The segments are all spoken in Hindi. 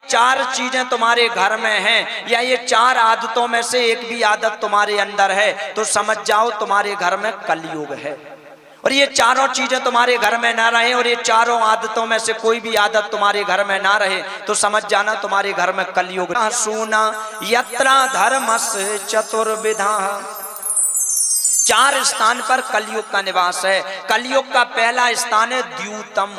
चार चीजें तुम्हारे घर में हैं या ये चार आदतों में से एक भी आदत तुम्हारे अंदर है तो समझ जाओ तुम्हारे घर में कलयुग है। और ये चारों चीजें तुम्हारे घर में ना रहे और ये चारों आदतों में से कोई भी आदत तुम्हारे घर में ना रहे तो समझ जाना तुम्हारे घर में कलयुग। सुना यत्रा धर्मस्य चतुर्विधा, चार स्थान पर कलयुग का निवास है। कलयुग का पहला स्थान है द्यूतम।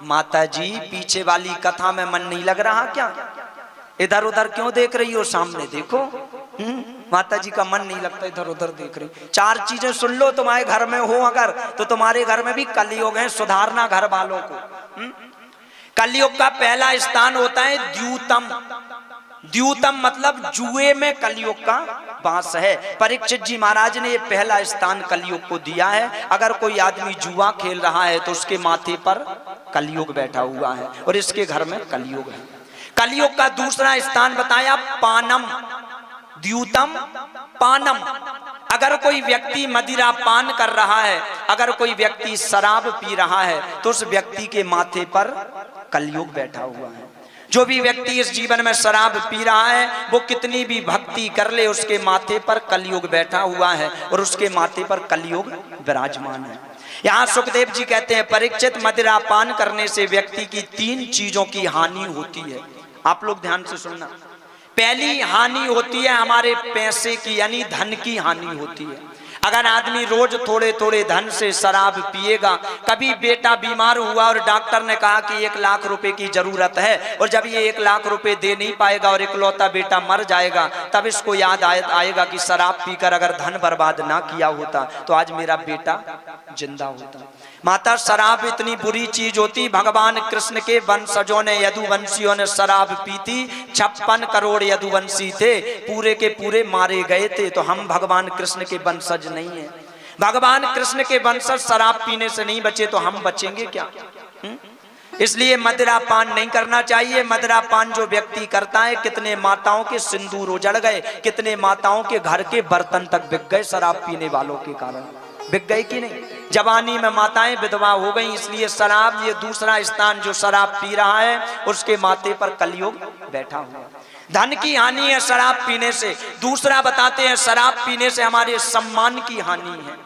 माता जी पीछे वाली कथा में मन नहीं लग रहा क्या? इधर उधर क्यों देख रही हो? सामने देखो। माता जी का मन नहीं लगता, इधर उधर देख रही। चार चीजें सुन लो तुम्हारे घर में हो अगर तो तुम्हारे घर में भी कलयुग है। सुधारना घर वालों को। कलयुग का पहला स्थान होता है द्यूतम। द्यूतम मतलब जुए में कलयुग का वास है। परीक्षित जी महाराज ने ये पहला स्थान कलयुग को दिया है। अगर कोई आदमी जुआ खेल रहा है तो उसके माथे पर कलयुग बैठा हुआ है और इसके घर में कलयुग है। कलयुग का दूसरा स्थान बताया पानम। द्यूतम पानम, अगर कोई व्यक्ति मदिरा पान कर रहा है, अगर कोई व्यक्ति शराब पी रहा है तो उस व्यक्ति के माथे पर कलयुग बैठा हुआ है। जो भी व्यक्ति इस जीवन में शराब पी रहा है वो कितनी भी भक्ति कर ले उसके माथे पर कलयुग बैठा हुआ है और उसके माथे पर कलयुग विराजमान है। यहाँ सुखदेव जी कहते हैं परीक्षित मदिरा पान करने से व्यक्ति की तीन चीजों की हानि होती है। आप लोग ध्यान से सुनना। पहली हानि होती है हमारे पैसे की, यानी धन की हानि होती है। अगर आदमी रोज थोड़े थोड़े धन से शराब पिएगा, कभी बेटा बीमार हुआ और डॉक्टर ने कहा कि 1 लाख रुपए की जरूरत है और जब ये 1 लाख रुपए दे नहीं पाएगा और इकलौता बेटा मर जाएगा तब इसको याद आएगा कि शराब पीकर अगर धन बर्बाद ना किया होता तो आज मेरा बेटा जिंदा होता। माता शराब इतनी बुरी चीज होती, भगवान कृष्ण के वंशजों ने यदुवंशियों ने शराब पी थी। 56 करोड़ यदुवंशी थे, पूरे के पूरे मारे गए थे। तो हम भगवान कृष्ण के वंशज नहीं है। भगवान कृष्ण के वंशज शराब पीने से नहीं बचे तो हम बचेंगे क्या? इसलिए मदिरा पान नहीं करना चाहिए। मदिरा पान जो व्यक्ति करता है, कितने माताओं के सिंदूर उजड़ गए, कितने माताओं के घर के बर्तन तक बिक गए शराब पीने वालों के कारण। बिक गई कि नहीं? जवानी में माताएं विधवा हो गई। इसलिए शराब, ये दूसरा स्थान जो शराब पी रहा है उसके माथे पर कलयुग बैठा हुआ। धन की हानि है शराब पीने से। दूसरा बताते हैं शराब पीने से हमारे सम्मान की हानि है।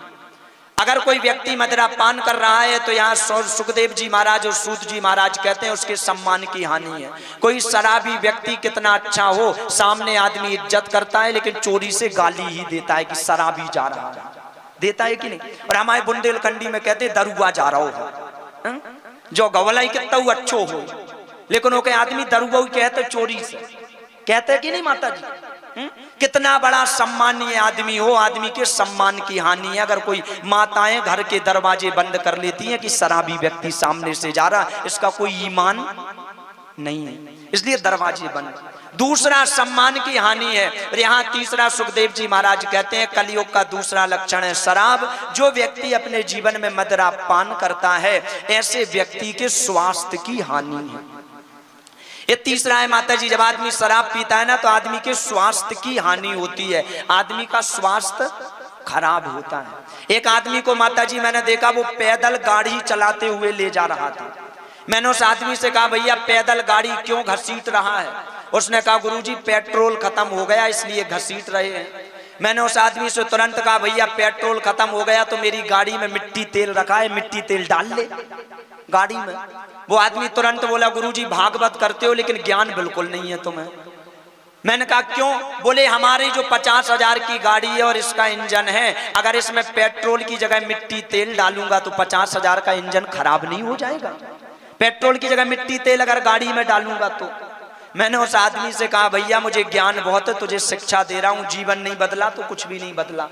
अगर कोई व्यक्ति मदिरा पान कर रहा है तो यहाँ सुखदेव जी महाराज और सूत जी महाराज कहते हैं उसके सम्मान की हानि है। कोई शराबी व्यक्ति कितना अच्छा हो, सामने आदमी इज्जत करता है लेकिन चोरी से गाली ही देता है कि शराबी जा रहा है, देता है कि नहीं? और हमारे बुंदेलखंडी में कहते हैं दरुआ जा रहा हो, जो गवलाई कितना अच्छो हो, लेकिन वो आदमी दरुआ कहते चोरी से, कहते हैं कि नहीं माता जी? कितना बड़ा सम्मानीय आदमी हो, आदमी के सम्मान की हानि है। अगर कोई माताएं घर के दरवाजे बंद कर लेती हैं कि शराबी व्यक्ति सामने से जा रहा, इसका कोई ईमान नहीं है, इसलिए दरवाजे बंद। दूसरा सम्मान की हानि है। और यहाँ तीसरा सुखदेव जी महाराज कहते हैं कलयुग का दूसरा लक्षण है शराब। जो व्यक्ति अपने जीवन में मदिरा पान करता है ऐसे व्यक्ति के स्वास्थ्य की हानि है। ये तीसरा है माता जी, जब आदमी शराब पीता है ना तो आदमी के स्वास्थ्य की हानि होती है, आदमी का स्वास्थ्य खराब होता है। एक आदमी को माता जी मैंने देखा, वो पैदल गाड़ी चलाते हुए ले जा रहा था। मैंने उस आदमी से कहा भैया पैदल गाड़ी क्यों घसीट रहा है? उसने कहा गुरुजी पेट्रोल खत्म हो गया इसलिए घसीट रहे हैं। मैंने उस आदमी से तुरंत कहा भैया पेट्रोल खत्म हो गया तो मेरी गाड़ी में मिट्टी तेल रखा है, मिट्टी तेल डाल ले गाड़ी में। वो आदमी तुरंत बोला गुरुजी भागवत करते हो लेकिन ज्ञान बिल्कुल नहीं है तुम्हें। मैंने कहा क्यों? बोले हमारी जो 50,000 की गाड़ी है और इसका इंजन है, अगर इसमें पेट्रोल की जगह मिट्टी तेल डालूंगा तो 50,000 का इंजन खराब नहीं हो जाएगा? पेट्रोल की जगह मिट्टी तेल अगर गाड़ी में डालूंगा तो। मैंने उस आदमी से कहा भैया मुझे ज्ञान बहुत है, तुझे शिक्षा दे रहा हूं, जीवन नहीं बदला तो कुछ भी नहीं बदला।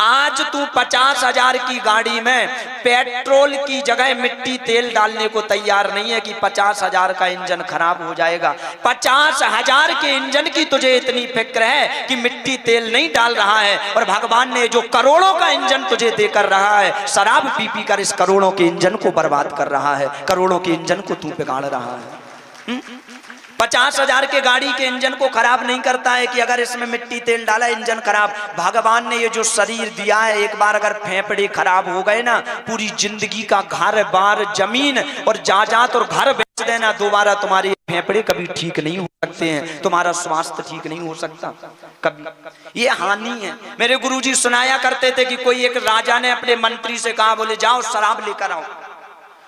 आज तू 50,000 की गाड़ी में पेट्रोल की जगह मिट्टी तेल डालने को तैयार नहीं है कि 50,000 का इंजन खराब हो जाएगा। 50,000 के इंजन की तुझे इतनी फिक्र है कि मिट्टी तेल नहीं डाल रहा है, और भगवान ने जो करोड़ों का इंजन तुझे देकर रहा है, शराब पी पी कर इस करोड़ों के इंजन को बर्बाद कर रहा है, करोड़ों के इंजन को तू बिगाड़ रहा है। 50,000 के गाड़ी के इंजन को खराब नहीं करता है कि अगर इसमें मिट्टी तेल डाला इंजन खराब। भगवान ने ये जो शरीर दिया है, एक बार अगर फेफड़े खराब हो गए ना, पूरी जिंदगी का घर बार जमीन और जायदाद और घर बेच देना, दोबारा तुम्हारी फेफड़े कभी ठीक नहीं हो सकते हैं, तुम्हारा स्वास्थ्य ठीक नहीं हो सकता कभी, ये हानि है। मेरे गुरुजी सुनाया करते थे कि कोई एक राजा ने अपने मंत्री से कहा, बोले जाओ शराब लेकर आओ।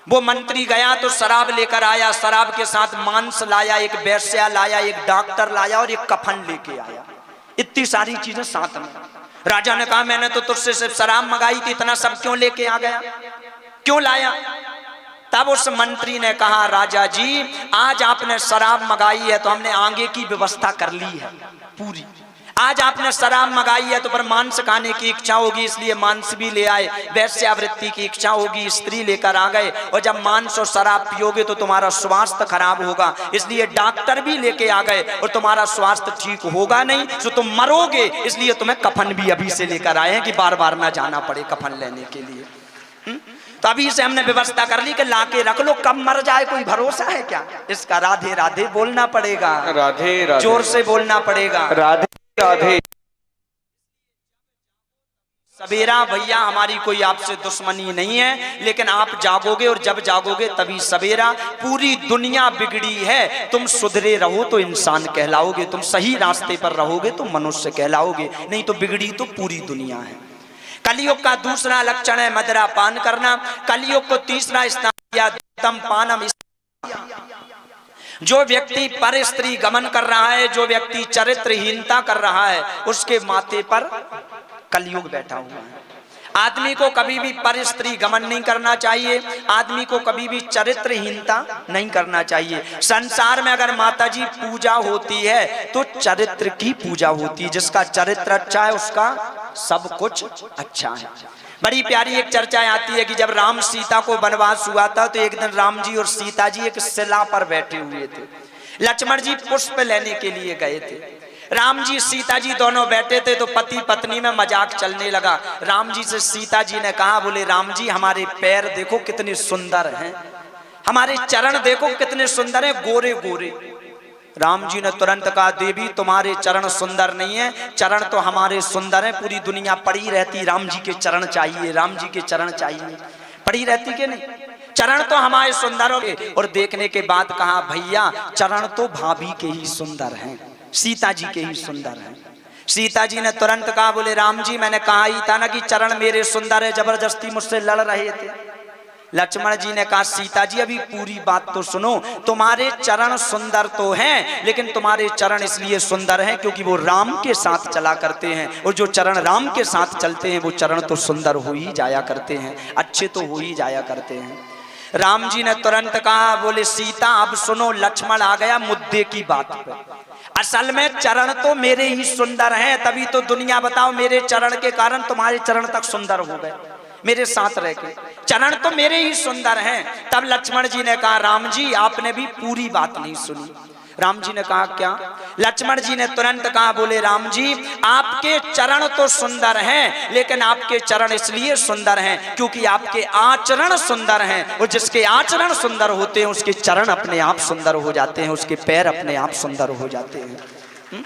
वो मंत्री गया तो शराब लेकर आया, शराब के साथ मांस लाया, एक वेश्या लाया, एक डॉक्टर लाया और एक कफन लेके आया। इतनी सारी चीजें साथ में। राजा ने कहा मैंने तो तुझसे सिर्फ शराब मंगाई थी, इतना सब क्यों लेके आ गया, क्यों लाया? तब उस मंत्री ने कहा, राजा जी आज आपने शराब मंगाई है तो हमने आगे की व्यवस्था कर ली है पूरी। आज आपने शराब मंगाई है तो पर मांस खाने की इच्छा होगी, इसलिए मांस भी ले आए। वैश्यावृत्ति की इच्छा होगी, स्त्री लेकर आ गए। और जब मांस और शराब पियोगे तो तुम्हारा स्वास्थ्य खराब होगा, इसलिए डॉक्टर भी लेके आ गए और तुम्हारा स्वास्थ्य ठीक होगा नहीं तो तुम मरोगे, इसलिए तुम्हें कफन भी अभी से लेकर आए हैं कि बार बार ना जाना पड़े कफन लेने के लिए। तो अभी से हमने व्यवस्था कर ली कि लाके रख लो, कब मर जाए कोई भरोसा है क्या इसका? राधे राधे बोलना पड़ेगा, राधे राधे जोर से बोलना पड़ेगा, राधे राधे। सवेरा भैया हमारी कोई आपसे दुश्मनी नहीं है, लेकिन आप जागोगे और जब जागोगे तभी सवेरा। पूरी दुनिया बिगड़ी है, तुम सुधरे रहो तो इंसान कहलाओगे, तुम सही रास्ते पर रहोगे तो मनुष्य कहलाओगे, नहीं तो बिगड़ी तो पूरी दुनिया है। कलयुग का दूसरा लक्षण है मदिरा पान करना। कलयुग को तीसरा स्थान दिया द्यूतम पानम। जो व्यक्ति पर स्त्री गमन कर रहा है, जो व्यक्ति चरित्रहीनता कर रहा है, उसके माथे पर कलयुग बैठा हुआ है। आदमी को कभी भी पर स्त्री गमन नहीं करना चाहिए, आदमी को कभी भी चरित्रहीनता नहीं करना चाहिए। संसार में अगर माताजी पूजा होती है तो चरित्र की पूजा होती है। जिसका चरित्र अच्छा है उसका सब कुछ अच्छा है। बड़ी प्यारी एक चर्चा आती है कि जब राम सीता को वनवास हुआ था तो एक दिन राम जी और सीता जी एक शिला पर बैठे हुए थे। लक्ष्मण जी पुष्प लेने के लिए गए थे। राम जी सीता जी दोनों बैठे थे तो पति पत्नी में मजाक चलने लगा। राम जी से सीता जी ने कहा, बोले राम जी हमारे पैर देखो कितने सुंदर हैं, हमारे चरण देखो कितने सुंदर हैं, गोरे गोरे। राम जी ने तुरंत कहा, देवी तुम्हारे चरण सुंदर नहीं है, चरण तो हमारे सुंदर हैं। पूरी दुनिया पड़ी रहती राम जी के चरण चाहिए, राम जी के चरण चाहिए, पड़ी रहती के नहीं, चरण तो हमारे सुंदर हो। और देखने के बाद कहा, भैया चरण तो भाभी के ही सुंदर हैं, सीता जी के ही सुंदर हैं। सीता जी ने तुरंत कहा, बोले राम जी मैंने कहा ही था ना कि चरण मेरे सुंदर है, जबरदस्ती मुझसे लड़ रहे थे। लक्ष्मण जी ने कहा, सीता जी अभी पूरी बात तो सुनो, तुम्हारे चरण सुंदर तो हैं, लेकिन तुम्हारे चरण इसलिए सुंदर हैं क्योंकि वो राम के साथ चला करते हैं, और जो चरण राम के साथ चलते हैं वो चरण तो सुंदर हो ही जाया करते हैं, अच्छे तो हो ही जाया करते हैं। राम जी ने तुरंत कहा, बोले सीता अब सुनो, लक्ष्मण आ गया मुद्दे की बात पे। असल में चरण तो मेरे ही सुंदर हैं, तभी तो दुनिया बताओ मेरे चरण के कारण तुम्हारे चरण तक सुंदर हो गए, मेरे साथ रह के। चरण तो मेरे ही सुंदर हैं। तब लक्ष्मण जी ने कहा, राम जी आपने भी पूरी बात नहीं सुनी। राम जी ने कहा, क्या? लक्ष्मण जी ने तुरंत कहा, बोले राम जी आपके चरण तो सुंदर हैं, लेकिन आपके चरण इसलिए सुंदर हैं क्योंकि आपके आचरण सुंदर हैं, और जिसके आचरण सुंदर होते हैं उसके चरण अपने आप सुंदर हो जाते हैं, उसके पैर अपने आप सुंदर हो जाते हैं।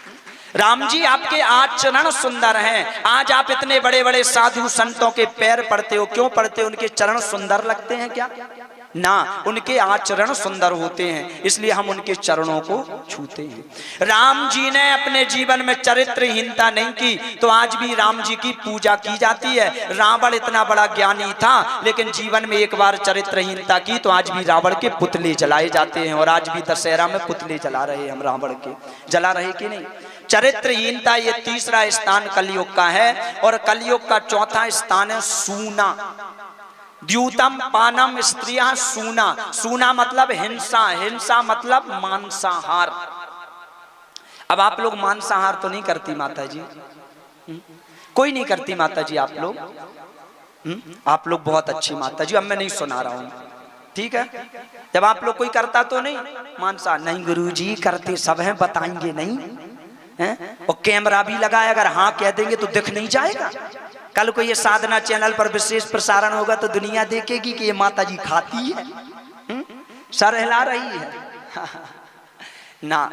राम जी आपके आचरण सुंदर हैं। आज आप इतने बड़े बड़े साधु संतों के पैर पड़ते हो, क्यों पड़ते हो? उनके चरण सुंदर लगते हैं क्या? ना, उनके आचरण सुंदर होते हैं, इसलिए हम उनके चरणों को छूते हैं। राम जी ने अपने जीवन में चरित्रहीनता नहीं की तो आज भी राम जी की पूजा की जाती है। रावण इतना बड़ा ज्ञानी था, लेकिन जीवन में एक बार चरित्रहीनता की तो आज भी रावण के पुतले जलाए जाते हैं, और आज भी दशहरा में पुतले जला रहे हम रावण के, जला रहे कि नहीं? चरित्रहीनता ये तीसरा स्थान कलयुग का है। और कलयुग का चौथा स्थान है सूना। द्यूतम पानम स्त्रियां सूना। सूना मतलब हिंसा, हिंसा मतलब मांसाहार। अब आप लोग मांसाहार तो नहीं करती माता जी? कोई नहीं करती माता जी आप लोग? आप लोग बहुत अच्छी माता जी, अब मैं नहीं सुना रहा हूं, ठीक है? जब आप लोग कोई करता तो नहीं मांसाहार? नहीं गुरुजी करते सब हैं, बताएंगे नहीं हैं? और कैमरा भी लगाया, अगर हाँ कह देंगे तो दिख नहीं जाएगा। कल को ये साधना चैनल पर विशेष प्रसारण होगा तो दुनिया देखेगी कि ये माता जी खाती है, सर हिला रही है। ना।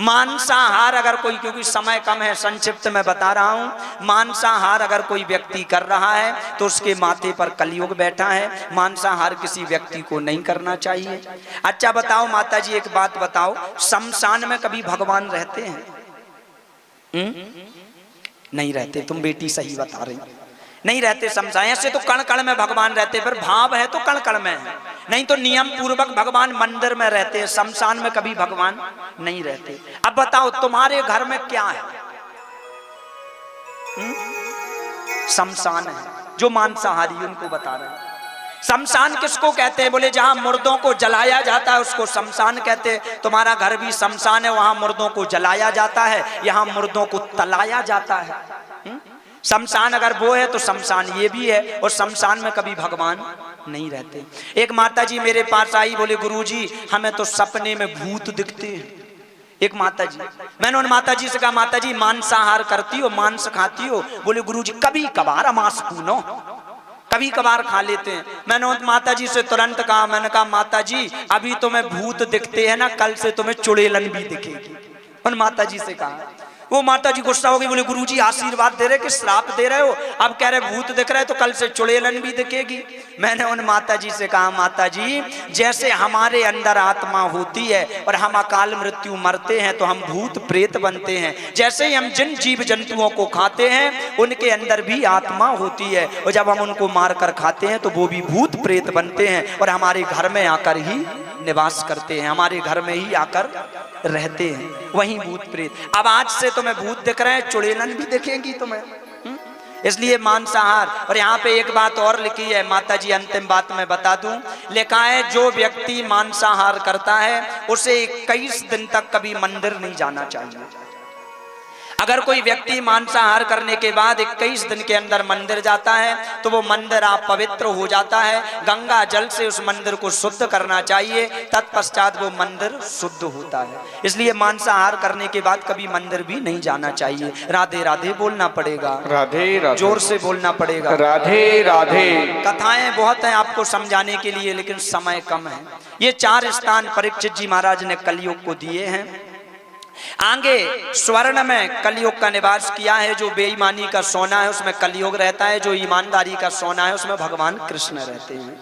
मांसाहार अगर कोई, क्योंकि समय कम है संक्षिप्त में बता रहा हूं, मांसाहार अगर कोई व्यक्ति कर रहा है तो उसके माथे पर कलयुग बैठा है। मांसाहार किसी व्यक्ति को नहीं करना चाहिए। अच्छा बताओ माता जी, एक बात बताओ, शमशान में कभी भगवान रहते हैं? नहीं रहते। तुम बेटी सही बता रही, नहीं रहते शमशान। ऐसे तो कण कण में भगवान रहते, पर भाव है तो कण कण में है, नहीं तो नियम पूर्वक भगवान मंदिर में रहते हैं, शमशान में कभी भगवान नहीं रहते। अब बताओ तुम्हारे घर में क्या है? शमशान है। जो मांसाहारी उनको बता रहे हैं। शमशान किसको कहते हैं? बोले जहां मुर्दों को जलाया जाता है उसको शमशान कहते हैं। तुम्हारा घर भी शमशान है, वहां मुर्दों को जलाया जाता है, यहाँ मुर्दों को तलाया जाता है। शमशान अगर वो है तो शमशान ये भी है, और शमशान में कभी भगवान नहीं रहते। एक माता जी मेरे पास आई, बोले गुरुजी हमें तो सपने में भूत दिखते हैं। एक माता जी, मैंने उन माता जी से कहा माता जी मांसाहार करती हो, मांस खाती हो? बोले गुरुजी कभी कभार अमास पूनो, कभी कभार खा लेते हैं। मैंने उन माता जी से तुरंत कहा, मैंने कहा माता जी अभी तुम्हें भूत दिखते हैं ना, कल से तुम्हें चुड़ैलन भी दिखेगी। उन माता जी से कहा। वो माता जी गुस्सा हो गई, बोले गुरुजी आशीर्वाद दे रहे कि श्राप दे रहे हो? अब कह रहे भूत दिख रहे तो कल से चुड़ैलन भी दिखेगी। मैंने उन माता जी से कहा माता जी जैसे हमारे अंदर आत्मा होती है और हम अकाल मृत्यु मरते हैं तो हम भूत प्रेत बनते हैं, जैसे ही हम जिन जीव जंतुओं को खाते हैं उनके अंदर भी आत्मा होती है, और जब हम उनको मार कर खाते हैं तो वो भी भूत प्रेत बनते हैं और हमारे घर में आकर ही निवास करते हैं, हमारे घर में ही आकर रहते हैं, वही भूत प्रेत। अब आज से तुम्हें भूत दिख रहे हैं, चुड़ैलन भी दिखेंगी तुम्हें। इसलिए मांसाहार। और यहाँ पे एक बात और लिखी है माता जी, अंतिम बात मैं बता दूं, लिखा है जो व्यक्ति मांसाहार करता है उसे 21 दिन तक कभी मंदिर नहीं जाना चाहिए। अगर कोई व्यक्ति मांसाहार करने के बाद 21 दिन के अंदर मंदिर जाता है तो वो मंदिर आप पवित्र हो जाता है, गंगा जल से उस मंदिर को शुद्ध करना चाहिए, तत्पश्चात वो मंदिर शुद्ध होता है। इसलिए मांसाहार करने के बाद कभी मंदिर भी नहीं जाना चाहिए। राधे राधे बोलना पड़ेगा, राधे राधे, जोर से बोलना पड़ेगा, राधे राधे। कथाएं बहुत हैं आपको समझाने के लिए, लेकिन समय कम है। ये 4 स्थान परीक्षित जी महाराज ने कलयुग को दिए हैं। आगे स्वर्ण में कलयुग का निवास किया है। जो बेईमानी का सोना है उसमें कलयुग रहता है, जो ईमानदारी का सोना है उसमें भगवान कृष्ण रहते हैं।